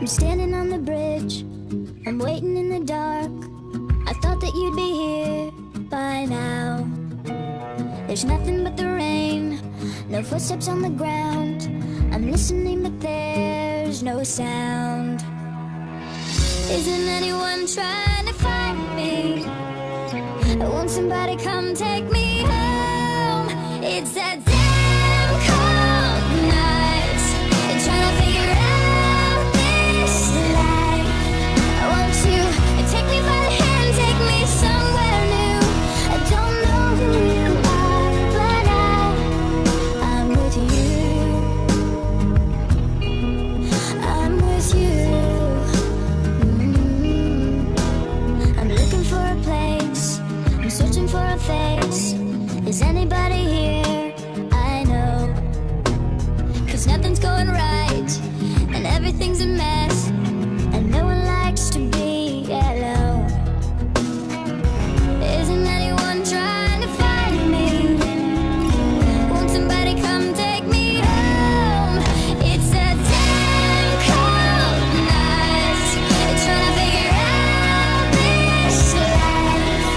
I'm standing on the bridge, I'm waiting in the dark. I thought that you'd be here by now. There's nothing but the rain, no footsteps on the ground. I'm listening but there's no sound. Isn't anyone trying to find me? Won't somebody come take me home? It's that damn cold night, trying to figure out this life. Won't you take me by the hand, take me somewhere new? I don't know who you are, but I'm with you. I'm with you. I'm looking for a place, I'm searching for a face. Is anybody here? I know, 'cause nothing's going right and everything's a mess, and no one likes to be alone. Isn't anyone trying to find me? Won't somebody come take me home? It's a damn cold night, trying to figure out this life.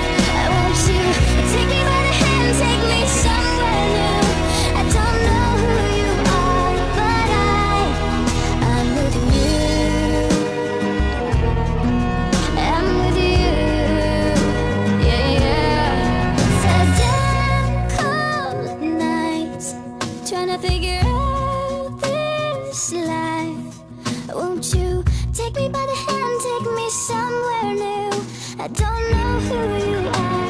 Won't you take me by the hand, take me somewhere new? I don't know who you are, but I'm with you. I'm with you. Yeah, yeah. It's a damn cold night, trying to figure out this life. Won't you take me by the hand, take me somewhere new? I don't know who you are.